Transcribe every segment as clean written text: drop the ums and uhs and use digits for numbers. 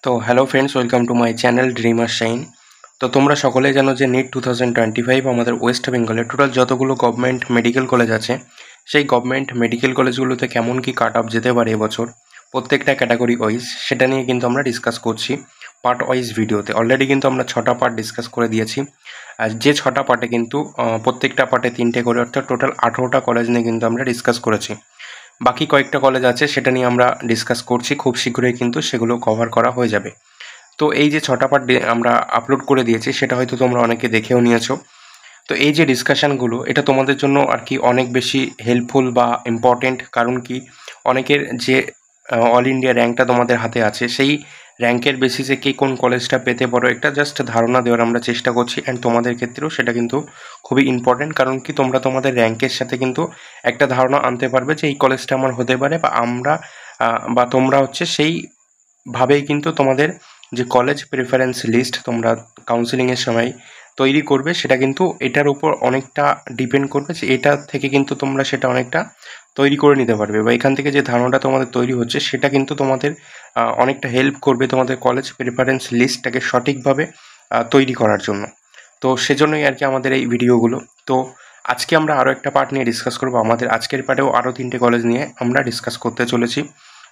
তো hello friends, welcome to my channel dreamer shine. তো তোমরা সকলেই জানো যে নিট 2025 আমাদের ওয়েস্ট বেঙ্গলে টোটাল যতগুলো গভর্নমেন্ট মেডিকেল কলেজ আছে, সেই গভর্নমেন্ট মেডিকেল কলেজগুলোতে কেমন কি কাট অফ যেতে পারে এবছর প্রত্যেকটা ক্যাটাগরি ওয়াইজ, সেটা নিয়ে কিন্তু আমরা ডিসকাস করছি পার্ট ওয়াইজ ভিডিওতে। অলরেডি কিন্তু আমরা 6টা পার্ট ডিসকাস করে দিয়েছি। আর যে 6টা পার্টে কিন্তু প্রত্যেকটা পার্টে 3টে করে, অর্থাৎ টোটাল 18টা কলেজ নিয়ে কিন্তু আমরা ডিসকাস করেছি। বাকি কয়েকটা কলেজ আছে, সেটা নিয়ে আমরা ডিসকাস করছি। খুব শীঘ্রই কিন্তু সেগুলো কভার করা হয়ে যাবে। তো এই যে 6টা পার্ট আমরা আপলোড করে দিয়েছি, সেটা হয়তো তোমরা অনেকে দেখেও নিয়েছো। তো এই যে ডিসকাশানগুলো, এটা তোমাদের জন্য আর কি অনেক বেশি হেল্পফুল বা ইম্পর্টেন্ট। কারণ কি, অনেকের যে অল ইন্ডিয়া র্যাঙ্কটা তোমাদের হাতে আছে, সেই র্যাঙ্কের বেসিসে কে কোন কলেজটা পেতে পারো, একটা জাস্ট ধারণা দেওয়ার আমরা চেষ্টা করছি। অ্যান্ড তোমাদের ক্ষেত্রেও সেটা কিন্তু খুবই ইম্পর্টেন্ট। কারণ কি, তোমরা তোমাদের র্যাঙ্কের সাথে কিন্তু একটা ধারণা আনতে পারবে যে এই কলেজটা আমার হতে পারে, বা আমরা বা তোমরা হচ্ছে সেইভাবেই কিন্তু তোমাদের যে কলেজ প্রেফারেন্স লিস্ট তোমরা কাউন্সেলিংয়ের সময় তৈরি করবে, সেটা কিন্তু এটার উপর অনেকটা ডিপেন্ড করবে। যে এটা থেকে কিন্তু তোমরা সেটা অনেকটা তৈরি করে নিতে পারবে, বা এখান থেকে যে ধারণাটা তোমাদের তৈরি হচ্ছে, সেটা কিন্তু তোমাদের অনেকটা হেল্প করবে তোমাদের কলেজ প্রেফারেন্স লিস্টটাকে সঠিকভাবে তৈরি করার জন্য। তো সেজন্যই আর কি আমাদের এই ভিডিওগুলো। তো আজকে আমরা আরও একটা পার্ট নিয়ে ডিসকাস করবো। আমাদের আজকের পার্টেও আরও 3টে কলেজ নিয়ে আমরা ডিসকাস করতে চলেছি।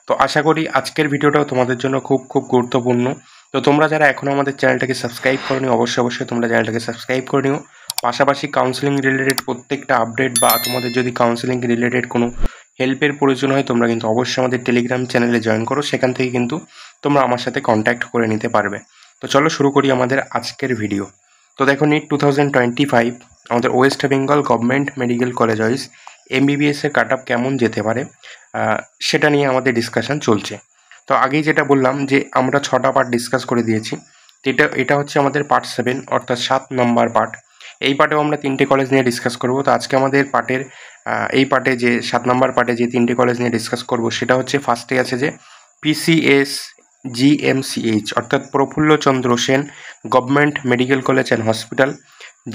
তো আশা করি আজকের ভিডিওটাও তোমাদের জন্য খুব খুব গুরুত্বপূর্ণ। তো তোমরা যারা এখনও আমাদের চ্যানেলটাকে সাবস্ক্রাইব করোনি, অবশ্যই তোমরা চ্যানেলটাকে সাবস্ক্রাইব করে নিও। পাশাপাশি কাউন্সেলিং রিলেটেড প্রত্যেকটা আপডেট, বা তোমাদের যদি কাউন্সেলিং রিলেটেড কোনো হেল্পের প্রয়োজন হয়, তোমরা কিন্তু অবশ্যই আমাদের টেলিগ্রাম চ্যানেলে জয়েন করো। সেখান থেকে কিন্তু তোমরা আমার সাথে কন্ট্যাক্ট করে নিতে পারবে। তো চলো শুরু করি আমাদের আজকের ভিডিও। তো দেখো, নিট 2025 আমাদের West Bengal government medical college wise এমবিবিএসের কাট অফ কেমন যেতে পারে, সেটা নিয়ে আমাদের ডিসকাশন চলছে। তো আগেই যেটা বললাম যে আমরা 6টা পার্ট ডিসকাস করে দিয়েছি। এটা হচ্ছে আমাদের পার্ট 7, অর্থাৎ 7 নম্বর পার্ট। এই পার্টেও আমরা 3টে কলেজ নিয়ে ডিসকাস করব। তো আজকে আমাদের পার্টের এই পার্টে যে 7 নম্বর পার্টে যে 3টে কলেজ নিয়ে ডিসকাস করব, সেটা হচ্ছে ফার্স্টে আছে যে পিসিএস জিএমসিএইচ, অর্থাৎ Prafullachandra Sen government medical college and hospital,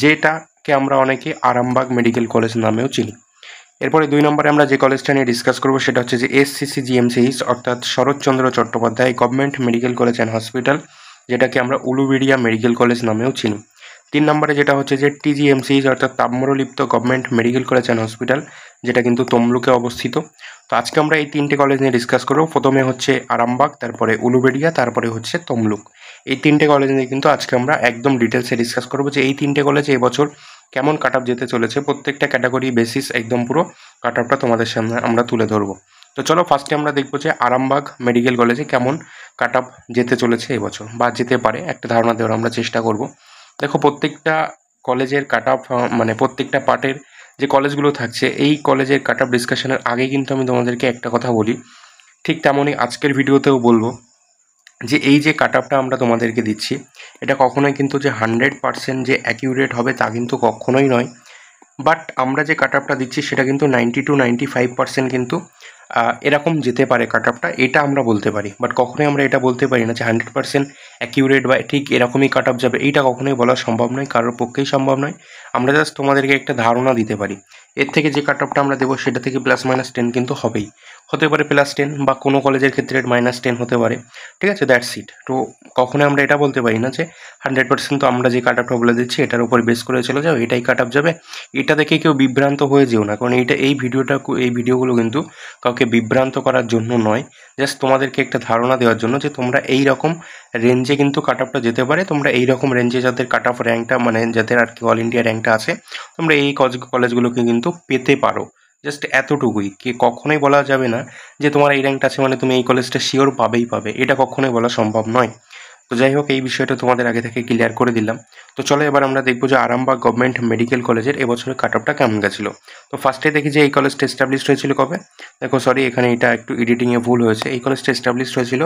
যেটাকে আমরা অনেকে আরামবাগ মেডিকেল কলেজ নামেও চিনি। এরপরে 2 নম্বরে আমরা যে কলেজটা নিয়ে ডিসকাস করবো, সেটা হচ্ছে যে এসসিসি জিএমসিএইচ, অর্থাৎ Saratchandra Chattopadhyay government medical college and hospital, যেটাকে আমরা উলুবেড়িয়া মেডিকেল কলেজ নামেও চিনি। 3 নম্বরে যেটা হচ্ছে যে টিজিএমসিএইচ, অর্থাৎ Tamralipta government medical college and hospital, যেটা কিন্তু তমলুকে অবস্থিত। তো আজকে আমরা এই 3টে কলেজ নিয়ে ডিসকাস করবো। প্রথমে হচ্ছে আরামবাগ, তারপরে উলুবেড়িয়া, তারপরে হচ্ছে তমলুক। এই 3টে কলেজ নিয়ে কিন্তু আজকে আমরা একদম ডিটেলসে ডিসকাস করবো যে এই 3টে কলেজে এবছর কেমন কাট অফ যেতে চলেছে। প্রত্যেকটা ক্যাটাগরি বেসিস একদম পুরো কাট অফটা তোমাদের সামনে আমরা তুলে ধরবো। তো চলো ফার্স্টে আমরা দেখবো যে আরামবাগ মেডিকেল কলেজে কেমন কাট অফ যেতে চলেছে এবছর, বা যেতে পারে একটা ধারণা দেওয়ার আমরা চেষ্টা করব। দেখো, প্রত্যেকটা কলেজের কাট অফ, মানে প্রত্যেকটা পার্টের যে কলেজগুলো থাকছে, এই কলেজের কাট অফ ডিসকাশনের আগে কিন্তু আমি তোমাদেরকে একটা কথা বলি, ঠিক তেমনই আজকের ভিডিওতেও বলবো যে এই যে কাট অফটা আমরা তোমাদেরকে দিচ্ছি, এটা কখনোই কিন্তু যে 100% যে অ্যাকিউরেট হবে তা কিন্তু কখনোই নয়। বাট আমরা যে কাট অফটা দিচ্ছি, সেটা কিন্তু 90 to 95% কিন্তু এরকম যেতে পারে কাট অফটা, এটা আমরা বলতে পারি। বাট কখনোই আমরা এটা বলতে পারি না যে 100% অ্যাকিউরেট বা ঠিক এরকমই কাট অফ যাবে, এইটা কখনোই বলা সম্ভব নয়, কারোর পক্ষেই সম্ভব নয়। আমরা জাস্ট তোমাদেরকে একটা ধারণা দিতে পারি। এর থেকে যে কাট অফটা আমরা দেবো, সেটা থেকে +-10 কিন্তু হবেই, হতে পারে +10, বা কোনো কলেজের ক্ষেত্রে -10 হতে পারে। ঠিক আছে, দ্যাটস ইট। তো কখনোই আমরা এটা বলতে পারি না যে 100% তো আমরা যে কাট অফটা বলে দিচ্ছি এটার উপর বেস করে চলে যাও, এটাই কাট অফ যাবে। এটা দেখে কেউ বিভ্রান্ত হয়ে যেও না, কারণ এই ভিডিওগুলো কিন্তু কাউকে বিভ্রান্ত করার জন্য নয়, জাস্ট তোমাদেরকে একটা ধারণা দেওয়ার জন্য যে তোমরা এই রকম রেঞ্জে কিন্তু কাট অফটা যেতে পারে। তোমরা এই রকম রেঞ্জে যাদের কাট অফ র্যাঙ্কটা, মানে যাদের আর কি অল ইন্ডিয়া র্যাঙ্কটা আছে, তোমরা এই কলেজগুলোকে কিন্তু পেতে পারো। জাস্ট এতটুকুই, কখনোই বলা যাবে না যে তোমার এই র্যাঙ্কটা আছে মানে তুমি এই কলেজটা শিওর পাবে, এটা কখনোই বলা সম্ভব নয়। তো যাই হোক, এই বিষয়টা তোমাদের আগে থেকে ক্লিয়ার করে দিলাম। তো চলো এবার আমরা দেখবো যে আরামবাগ গভর্নমেন্ট মেডিকেল কলেজের এবছরের কাট অফটা কেমন গেছিলো। তো ফার্স্টে দেখি যে এই কলেজটা এস্টাবলিশড হয়েছিল কবে। দেখো, সরি, এখানে এটা একটু এডিটিংয়ে ভুল হয়েছে। এই কলেজটা এস্টাবলিশড হয়েছিল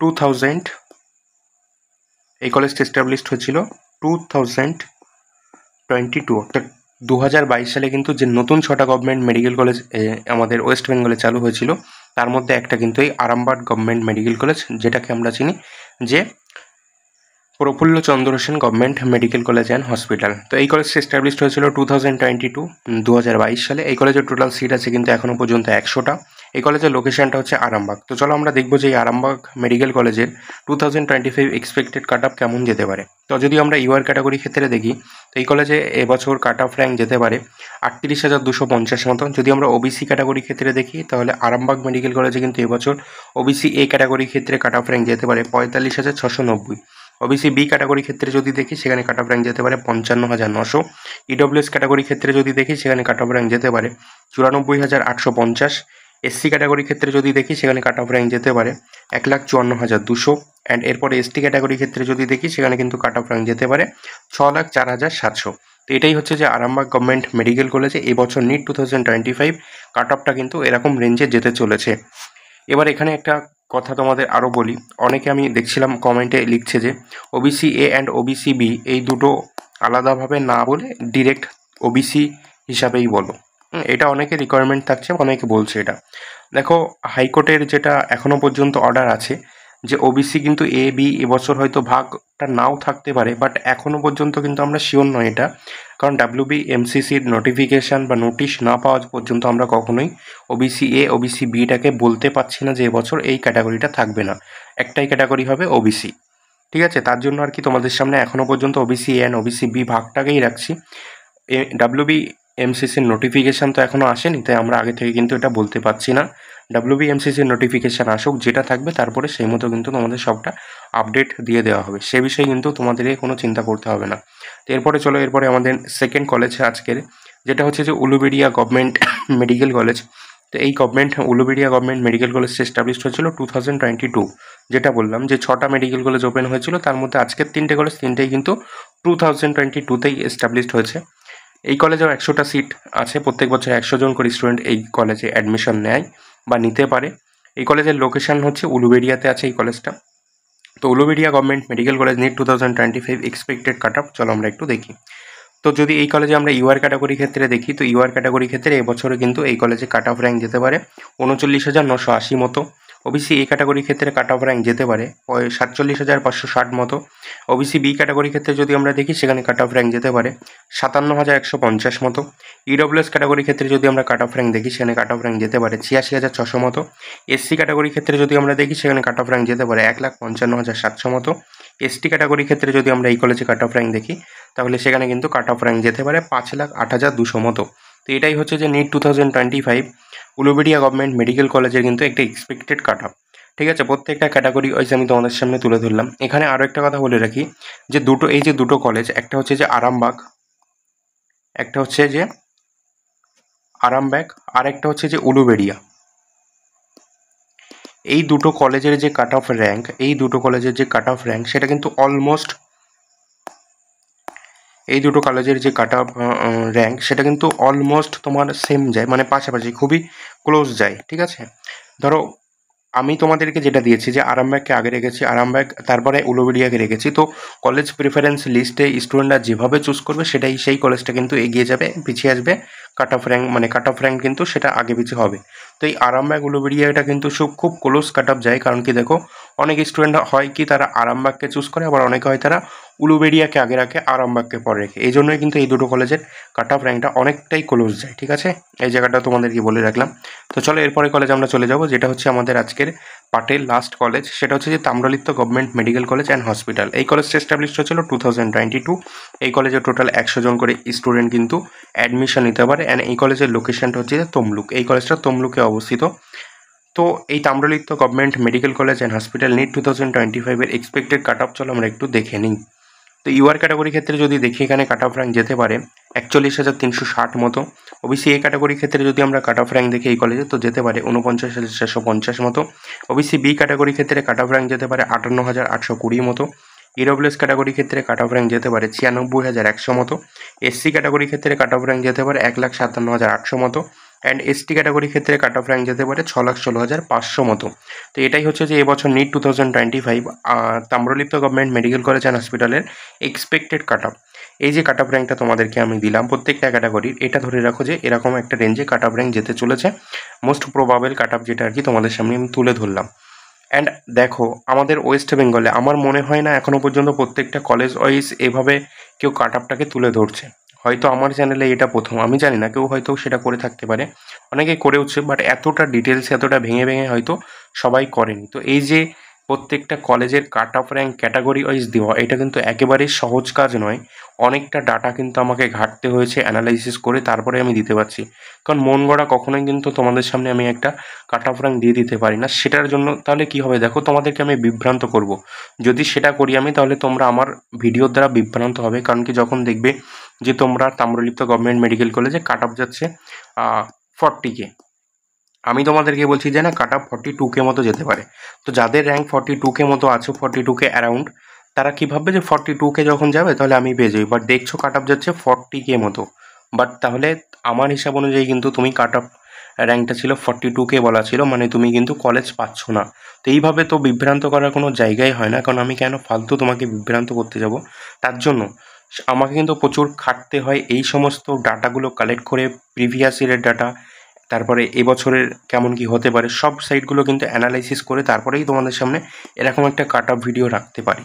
2022, অর্থাৎ 2022 সালে কিন্তু যে নতুন 6টা গভর্নমেন্ট মেডিকেল কলেজ আমাদের ওয়েস্ট বেঙ্গলে চালু হয়েছিল, তার মধ্যে একটা কিন্তু এই আরামবাগ গভর্নমেন্ট মেডিকেল কলেজ, যেটাকে আমরা চিনি যে Prafullachandra Sen government medical college and hospital. তো এই কলেজটা এস্টাবলিশড হয়েছিল 2022 সালে। এই কলেজের টোটাল সিট আছে কিন্তু এখনও পর্যন্ত 100টা, এই কলেজের লোকেশনটা হচ্ছে আরামবাগ। তো চলো আমরা দেখবো যে এই আরামবাগ মেডিকেল কলেজের 2025 এক্সপেক্টেড কাট অফ কেমন যেতে পারে। তো যদি আমরা ইউআর ক্যাটাগরি ক্ষেত্রে দেখি, তো এই কলেজে এবছর কাট অফ র্যাঙ্ক যেতে পারে 38,250 মতো। যদি আমরা ওবিসি ক্যাটাগরি ক্ষেত্রে দেখি, তাহলে আরামবাগ মেডিকেল কলেজে কিন্তু এবছর ওবিসি এ ক্যাটাগরি ক্ষেত্রে কাট অফ র্যাঙ্ক যেতে পারে 45,690। ওবিসি বি ক্যাটাগরি ক্ষেত্রে যদি দেখি, সেখানে কাট অফ র্যাঙ্ক যেতে পারে 55,900। ইডব্লিউএস ক্যাটাগরি ক্ষেত্রে যদি দেখি, সেখানে কাট অফ র্যাঙ্ক যেতে পারে 94,850। এসসি ক্যাটাগরি ক্ষেত্রে যদি দেখি, সেখানে কাট অফ র্যাঙ্ক যেতে পারে 1,54,200। অ্যান্ড এরপরে এসটি ক্যাটাগরি ক্ষেত্রে যদি দেখি, সেখানে কিন্তু কাট অফ র্যাঙ্ক যেতে পারে 6,04,700। তো এটাই হচ্ছে যে আরামবাগ গভর্নমেন্ট মেডিকেল কলেজে এবছর নিট 2025 কাট অফটা কিন্তু এরকম রেঞ্জে যেতে চলেছে। এবার এখানে একটা কথা তোমাদের আরও বলি, অনেকে আমি দেখছিলাম কমেন্টে লিখছে যে OBC A and OBC B এই দুটো আলাদাভাবে না বলে ডিরেক্ট ওবিসি হিসাবেই বলো। এটা অনেকে রিকোয়ারমেন্ট থাকছে, অনেকে বলছে এটা। দেখো, হাইকোর্টের যেটা এখনও পর্যন্ত অর্ডার আছে যে ওবিসি কিন্তু এ বি এবছর হয়তো ভাগটা নাও থাকতে পারে, বাট এখনও পর্যন্ত কিন্তু আমরা শিওর নয় এটা, কারণ WBMCCর নোটিফিকেশান বা নোটিশ না পাওয়া পর্যন্ত আমরা কখনোই ওবিসি এ ওবিসি বিটাকে বলতে পারছি না যে এবছর এই ক্যাটাগরিটা থাকবে না, একটাই ক্যাটাগরি হবে ওবিসি। ঠিক আছে, তার জন্য আর কি তোমাদের সামনে এখনও পর্যন্ত OBC A and OBC B ভাগটাকেই রাখছি। WBMCCর নোটিফিকেশান তো এখনও আসেনি, তাই আমরা আগে থেকে কিন্তু এটা বলতে পারছি না। WBMCCর নোটিফিকেশান আসুক, যেটা থাকবে তারপরে সেই মতো কিন্তু তোমাদের সবটা আপডেট দিয়ে দেওয়া হবে, সে বিষয়ে কিন্তু তোমাদেরকে কোনো চিন্তা করতে হবে না। তো এরপরে আমাদের সেকেন্ড কলেজ আজকের, যেটা হচ্ছে যে উলুবেড়িয়া গভর্নমেন্ট মেডিকেল কলেজ। তো এই Uluberia government medical college established হয়েছিল 2022। যেটা বললাম যে 6টা মেডিকেল কলেজ ওপেন হয়েছিল, তার মধ্যে আজকের 3টে কলেজ, 3টেই কিন্তু 2022তেই এস্টাবলিশড হয়েছে। এই কলেজেও 100টা সিট আছে, প্রত্যেক বছর 100 জন করে স্টুডেন্ট এই কলেজে অ্যাডমিশন নেয় বা নিতে পারে। এই কলেজের লোকেশন হচ্ছে উলুবেড়িয়াতে আছে এই কলেজটা। তো Uluberia government medical college NEET 2025 expected cut off চলো আমরা একটু দেখি। তো যদি এই কলেজে আমরা ইউআর ক্যাটাগরি ক্ষেত্রে দেখি, তো ইউআর ক্যাটাগরি ক্ষেত্রে এবছরে কিন্তু এই কলেজে কাট অফ র্যাঙ্ক যেতে পারে 39,980 মতো। ওবিসি এ ক্যাটাগরি ক্ষেত্রে কাট অফ র্যাঙ্ক যেতে পারে 47,560 মতো। ওবিসি বি ক্যাটাগরি ক্ষেত্রে যদি আমরা দেখি, সেখানে কাট অফ র্যাঙ্ক যেতে পারে 57,150 মতো। ইডব্লিউএস ক্যাটাগরি ক্ষেত্রে যদি আমরা কাট অফ র্যাঙ্ক দেখি, সেখানে কাট অফ র্যাঙ্ক যেতে পারে 86,600 মতো। এসসি ক্যাটাগরি ক্ষেত্রে যদি আমরা দেখি, সেখানে কাট অফ র্যাঙ্ক যেতে পারে 1,55,700 মতো। এসটি ক্যাটাগরি ক্ষেত্রে যদি আমরা এই কলেজে কাট অফ র্যাঙ্ক দেখি, তাহলে সেখানে কিন্তু কাট অফ র্যাঙ্ক যেতে পারে 5,08,200 মতো। তো এটাই হচ্ছে যে নিট 2025 উলুবেড়িয়া গভর্নমেন্ট মেডিকেল কলেজের কিন্তু একটা এক্সপেক্টেড কাট অফ। ঠিক আছে, প্রত্যেকটা ক্যাটাগরি ওয়াইজ আমি তোমাদের সামনে তুলে ধরলাম। এখানে আরও একটা কথা বলে রাখি যে এই যে দুটো কলেজ, একটা হচ্ছে যে আরামবাগ, একটা হচ্ছে যে আরামবাগ, আর একটা হচ্ছে যে উলুবেড়িয়া। এই দুটো কলেজের যে কাট অফ র্যাঙ্ক, সেটা কিন্তু অলমোস্ট, এই দুটো কলেজের যে কাট অফ র্যাঙ্ক সেটা কিন্তু অলমোস্ট তোমার সেম যায়, মানে পাশাপাশি খুবই ক্লোজ যায়। ঠিক আছে, ধরো আমি তোমাদেরকে যেটা দিয়েছি যে আরামবাগকে আগে রেখেছি, আরামবাগ তারপরে উলুবেড়িয়াকে রেখেছি। তো কলেজ প্রিফারেন্স লিস্টে স্টুডেন্টরা যেভাবে চুজ করবে, সেটাই সেই কলেজটা কিন্তু এগিয়ে যাবে, পিছিয়ে আসবে। কাট অফ র্যাঙ্ক কিন্তু সেটা আগে পিছিয়ে হবে। তো এই আরামবাগ উলুবেড়িয়াটা কিন্তু খুব ক্লোজ কাট অফ যায়, কারণ কি দেখো, অনেক স্টুডেন্ট হয় কি তারা আরামবাগকে চুজ করে, আবার অনেকে হয় তারা উলুবেড়িয়াকে আগে রাখে, আরামবাগকে পরে রেখে। এই জন্যই কিন্তু এই দুটো কলেজের কাট অফ র্যাঙ্কটা অনেকটাই ক্লোজ যায়। ঠিক আছে, এই জায়গাটা তোমাদেরকে বলে রাখলাম। তো চলো এরপরে কলেজ আমরা চলে যাব, যেটা হচ্ছে আমাদের আজকের পার্টের লাস্ট কলেজ, সেটা হচ্ছে যে Tamralipta government medical college and hospital. এই কলেজটা এস্টাবলিশড হয়েছিল 2022। এই কলেজে টোটাল 100 জন করে স্টুডেন্ট কিন্তু অ্যাডমিশন নিতে পারে। অ্যান্ড এই কলেজের লোকেশনটা হচ্ছে যে তমলুক। এই কলেজটা তমলুকে অবস্থিত। তো এই Tamralipta government medical college and hospital NEET 2025 expected cut off চলো আমরা একটু দেখে নিই। তো ইউআর ক্যাটাগরি ক্ষেত্রে যদি দেখি, এখানে কাট অফ র্যাঙ্ক যেতে পারে 41,360 মতো। ওবিসি এ ক্যাটাগরি ক্ষেত্রে যদি আমরা কাট অফ র্যাঙ্ক দেখি এই কলেজে, তো যেতে পারে 49,450 মতো। ওবিসি বি ক্যাটাগরি ক্ষেত্রে কাট অফ র্যাঙ্ক যেতে পারে 58,820 মতো। ইডব্লিউএস ক্যাটাগরি ক্ষেত্রে কাট অফ র্যাঙ্ক যেতে পারে 96,100 মতো। এসসি ক্যাটাগরি ক্ষেত্রে কাট অফ র্যাঙ্ক যেতে পারে 1,57,800 মতো। অ্যান্ড এসটি ক্যাটাগরি ক্ষেত্রে কাট অফ র্যাঙ্ক যেতে পারে 6,16,500 মতো। তো এটাই হচ্ছে যে এবছর NEET 2025 Tamralipta government medical college and হসপিটালের এক্সপেক্টেড কাট অফ। এই যে কাট অফ র্যাঙ্কটা তোমাদেরকে আমি দিলাম প্রত্যেকটা ক্যাটাগরির, এটা ধরে রাখো যে এরকম একটা রেঞ্জে কাট অফ র্যাঙ্ক যেতে চলেছে। মোস্ট প্রবাবেল কাট অফ যেটা আর কি তোমাদের সামনে আমি তুলে ধরলাম। অ্যান্ড দেখো, আমাদের ওয়েস্ট বেঙ্গলে আমার মনে হয় না এখনও পর্যন্ত প্রত্যেকটা কলেজ ওয়াইজ এভাবে কেউ কাট অফটাকে তুলে ধরছে। হয়তো আমার চ্যানেলে এটা প্রথম, আমি জানি না, কেউ হয়তো সেটা করে থাকতে পারে, অনেকে করেওছে, বাট এতটা ডিটেলস এতটা ভেঙে ভেঙে হয়তো সবাই করেনি। তো এই যে প্রত্যেকটা কলেজের cut off rank category wise দেওয়া, এটা কিন্তু একেবারেই সহজ কাজ নয়। অনেকটা ডাটা কিন্তু আমাকে ঘাঁটতে হয়েছে, অ্যানালাইসিস করে তারপরে আমি দিতে পারছি। কারণ মন গড়া কখনোই কিন্তু তোমাদের সামনে আমি একটা কাট অফ র্যাঙ্ক দিয়ে দিতে পারি না। সেটার জন্য তাহলে কি হবে দেখো, তোমাদেরকে আমি বিভ্রান্ত করব। যদি সেটা করি আমি, তাহলে তোমরা আমার ভিডিওর দ্বারা বিভ্রান্ত হবে। কারণ কি, যখন দেখবে যে তোমরা তাম্রলিপ্ত গভর্নমেন্ট মেডিকেল কলেজে কাট অফ যাচ্ছে 40K, আমি তোমাদেরকে বলছি যে না, কাট অফ 42K মতো যেতে পারে। তো যাদের র্যাঙ্ক 42K মতো আছে, 42K অ্যারাউন্ড, তারা কী ভাববে যে 42K যখন যাবে তাহলে আমি পেয়ে যাই। বাট দেখছো কাট অফ যাচ্ছে 40K মতো। বাট তাহলে আমার হিসাব অনুযায়ী কিন্তু তুমি কাট অফ র্যাঙ্কটা ছিল 42K বলা ছিল, মানে তুমি কিন্তু কলেজ পাচ্ছ না। তো এইভাবে তো বিভ্রান্ত করার কোনো জায়গাই হয় না। কারণ আমি কেন ফালতু তোমাকে বিভ্রান্ত করতে যাব? তার জন্য আমাকে কিন্তু প্রচুর খাটতে হয় এই সমস্ত ডাটাগুলো কালেক্ট করে, প্রিভিয়াস ইয়ারের ডাটা, তারপরে এবছরের কেমন কি হতে পারে, সব সাইটগুলো কিন্তু অ্যানালাইসিস করে তারপরেই তোমাদের সামনে এরকম একটা কাট অফ ভিডিও রাখতে পারি।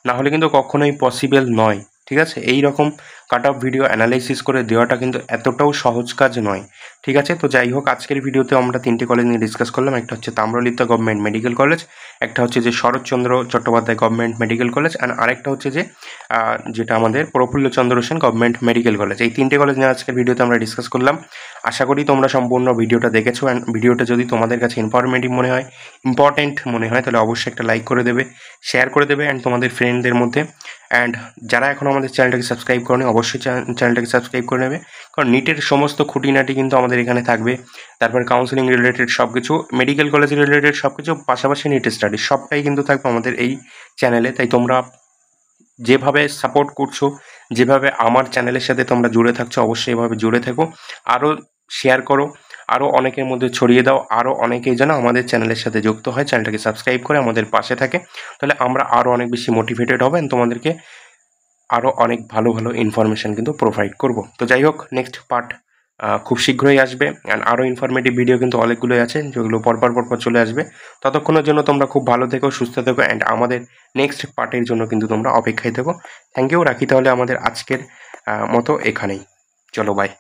না হলে কিন্তু কখনোই পসিবল নয়। ঠিক আছে, এই রকম কাট অফ ভিডিও অ্যানালাইসিস করে দেওয়াটা কিন্তু এতটাও সহজ কাজ নয়। ঠিক আছে, তো যাই হোক, আজকের ভিডিওতে আমরা 3টে কলেজ নিয়ে ডিসকাস করলাম। একটা হচ্ছে তাম্রলিপ্ত গভর্নমেন্ট মেডিকেল কলেজ, একটা হচ্ছে যে Saratchandra Chattopadhyay government medical college, and আরেকটা হচ্ছে যে যেটা আমাদের Prafullachandra Sen government medical college. এই 3টে কলেজ নিয়ে আজকের ভিডিওতে আমরা ডিসকাস করলাম। আশা করি তোমরা সম্পূর্ণ ভিডিওটা দেখেছো, অ্যান্ড ভিডিওটা যদি তোমাদের কাছে ইনফরমেটিভ মনে হয়, ইম্পর্টেন্ট মনে হয়, তাহলে অবশ্যই একটা লাইক করে দেবে, শেয়ার করে দেবে অ্যান্ড তোমাদের ফ্রেন্ডদের মধ্যে। অ্যান্ড যারা এখনও আমাদের চ্যানেলটাকে সাবস্ক্রাইব করেনি, অবশ্যই চ্যানেলটাকে সাবস্ক্রাইব করে নেবে। কারণ নিটের সমস্ত খুঁটিনাটি কিন্তু আমাদের এখানে থাকবে। তারপর কাউন্সিলিং রিলেটেড সব কিছু, মেডিকেল কলেজ রিলেটেড সব কিছু, পাশাপাশি নিট স্টাডি সবটাই কিন্তু থাকবে আমাদের এই চ্যানেলে। তাই তোমরা যেভাবে সাপোর্ট করছো, যেভাবে আমার চ্যানেলের সাথে তোমরা জুড়ে থাকছো, অবশ্যই এভাবে জুড়ে থেকো। আরও শেয়ার করো, আরও অনেকের মধ্যে ছড়িয়ে দাও, আরও অনেকেই যেন আমাদের চ্যানেলের সাথে যুক্ত হয়, চ্যানেলটাকে সাবস্ক্রাইব করে আমাদের পাশে থাকে। তাহলে আমরা আরও অনেক বেশি মোটিভেটেড হব, তোমাদেরকে আরও অনেক ভালো ভালো ইনফরমেশান কিন্তু প্রোভাইড করব। তো যাই হোক, নেক্সট পার্ট খুব শীঘ্রই আসবে, অ্যান্ড আরও ইনফরমেটিভ ভিডিও কিন্তু অনেকগুলোই আছে, যেগুলো পরপর চলে আসবে। ততক্ষণের জন্য তোমরা খুব ভালো থেকো, সুস্থ থেকো, অ্যান্ড আমাদের নেক্সট পার্টের জন্য কিন্তু তোমরা অপেক্ষায় থেকো। থ্যাংক ইউ, রাখি তাহলে আমাদের আজকের মতো এখানেই। চলো, বাই।